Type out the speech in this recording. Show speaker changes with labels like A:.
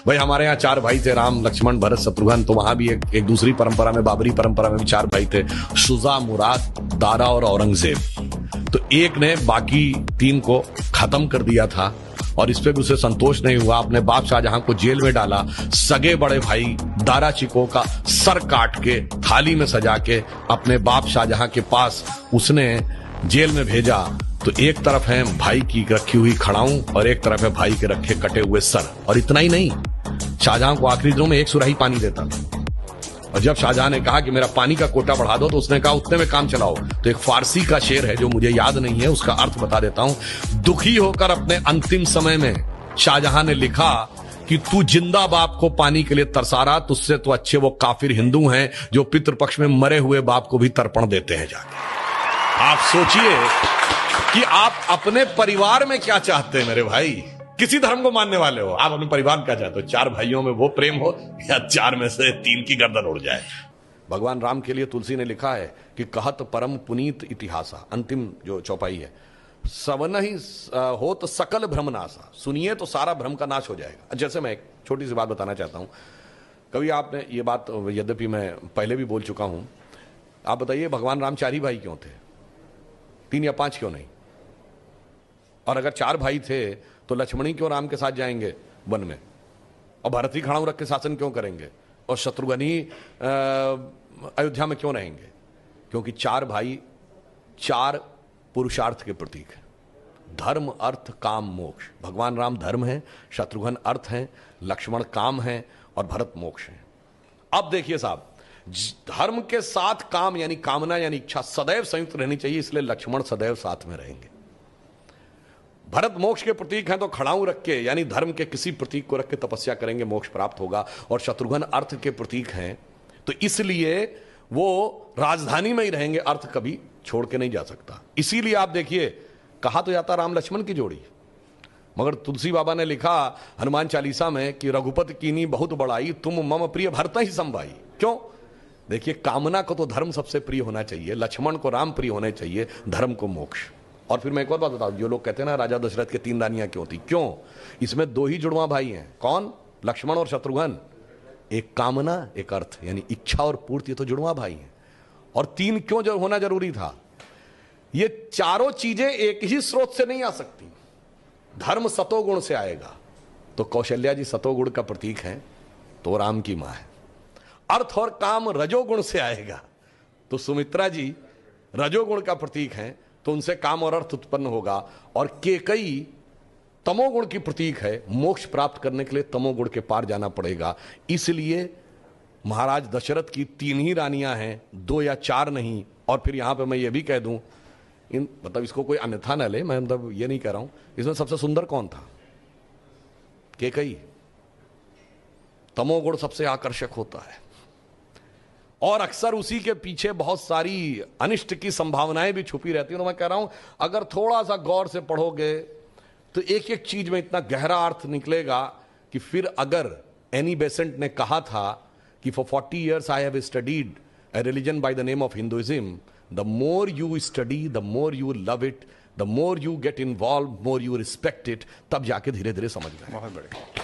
A: भाई हमारे यहाँ 4 भाई थे, राम लक्ष्मण भरत शत्रुघ्न। तो वहां भी एक दूसरी परंपरा में, बाबरी परंपरा में भी 4 भाई थे, शुजा, मुराद, दारा और औरंगजेब। तो एक ने बाकी 3 को खत्म कर दिया था और इस पे भी उसे संतोष नहीं हुआ। अपने बाप शाहजहां को जेल में डाला। सगे बड़े भाई दारा चिको का सर काट के थाली में सजा के अपने बाप शाहजहां के पास उसने जेल में भेजा। तो एक तरफ है भाई की रखी हुई खड़ाऊं और एक तरफ है भाई के रखे कटे हुए सर। और इतना ही नहीं, शाहजहां को आखिरी दिनों में 1 सुराही पानी देता था। और जब शाहजहां ने कहा कि मेरा पानी का कोटा बढ़ा दो, तो उसने कहा उतने में काम चलाओ। तो एक फारसी का शेर है जो मुझे याद नहीं है, उसका अर्थ बता देता हूं। दुखी होकर अपने अंतिम समय में शाहजहां ने लिखा कि तू जिंदा बाप को पानी के लिए तरसा रहा, तुझसे तो अच्छे वो काफिर हिंदू हैं जो पितृपक्ष में मरे हुए बाप को भी तर्पण देते हैं जाके। आप सोचिए कि आप अपने परिवार में क्या चाहते हैं मेरे भाई। किसी धर्म को मानने वाले हो, आप अपने परिवार में क्या चाहते हो? 4 भाइयों में वो प्रेम हो या 4 में से 3 की गर्दन उड़ जाए। भगवान राम के लिए तुलसी ने लिखा है कि कहत परम पुनीत इतिहासा, अंतिम जो चौपाई है, सवन ही हो तो सकल भ्रम नासा, सुनिए तो सारा भ्रम का नाश हो जाएगा। जैसे मैं एक छोटी सी बात बताना चाहता हूं। कभी आपने ये बात, यद्यपि मैं पहले भी बोल चुका हूं, आप बताइए भगवान राम 4 ही भाई क्यों थे? 3 या 5 क्यों नहीं? और अगर 4 भाई थे तो लक्ष्मणी क्यों राम के साथ जाएंगे वन में, और भरत ही खड़ाऊ रख के शासन क्यों करेंगे, और शत्रुघ्न ही अयोध्या में क्यों रहेंगे? क्योंकि 4 भाई 4 पुरुषार्थ के प्रतीक हैं। धर्म, अर्थ, काम, मोक्ष। भगवान राम धर्म है, शत्रुघ्न अर्थ है, लक्ष्मण काम है और भरत मोक्ष है। अब देखिए साहब, धर्म के साथ काम यानी कामना यानी इच्छा सदैव संयुक्त रहनी चाहिए, इसलिए लक्ष्मण सदैव साथ में रहेंगे। भरत मोक्ष के प्रतीक हैं, तो खड़ाऊ रख के यानी धर्म के किसी प्रतीक को रख के तपस्या करेंगे, मोक्ष प्राप्त होगा। और शत्रुघ्न अर्थ के प्रतीक हैं, तो इसलिए वो राजधानी में ही रहेंगे, अर्थ कभी छोड़ के नहीं जा सकता। इसीलिए आप देखिए, कहा तो जाता राम लक्ष्मण की जोड़ी, मगर तुलसी बाबा ने लिखा हनुमान चालीसा में कि रघुपति कीनी बहुत बड़ाई, तुम मम प्रिय भरत ही संभाई। क्यों? देखिए, कामना को तो धर्म सबसे प्रिय होना चाहिए, लक्ष्मण को राम प्रिय होने चाहिए, धर्म को मोक्ष। और फिर मैं एक और बात बताऊं, जो लोग कहते हैं ना राजा दशरथ के 3 रानियां क्यों थी, क्यों? इसमें 2 ही जुड़वा भाई हैं। कौन? लक्ष्मण और शत्रुघ्न। एक कामना, एक अर्थ, यानी इच्छा और पूर्ति, तो जुड़वा भाई हैं। और 3 क्यों जो होना जरूरी था? ये चारों चीजें एक ही स्रोत से नहीं आ सकती। धर्म सतोगुण से आएगा, तो कौशल्या जी सतोगुण का प्रतीक है, तो राम की मां है। अर्थ और काम रजोगुण से आएगा, तो सुमित्रा जी रजोगुण का प्रतीक है, तो उनसे काम और अर्थ उत्पन्न होगा। और केकई तमोगुण की प्रतीक है, मोक्ष प्राप्त करने के लिए तमोगुण के पार जाना पड़ेगा। इसलिए महाराज दशरथ की 3 ही रानियां हैं, 2 या 4 नहीं। और फिर यहां पे मैं ये भी कह दूं, मतलब इसको कोई अन्यथा न ले, मैं मतलब ये नहीं कह रहा हूं, इसमें सबसे सुंदर कौन था? केकई। तमोगुण सबसे आकर्षक होता है और अक्सर उसी के पीछे बहुत सारी अनिष्ट की संभावनाएं भी छुपी रहती हैं। तो मैं कह रहा हूं, अगर थोड़ा सा गौर से पढ़ोगे तो एक एक चीज में इतना गहरा अर्थ निकलेगा कि फिर अगर एनी बेसेंट ने कहा था कि for 40 years I have studied A religion by the name of Hinduism, the more you study, the more you love it, the more you get involve, more you respect it, तब जाके धीरे धीरे समझ में।
B: बहुत बढ़िया।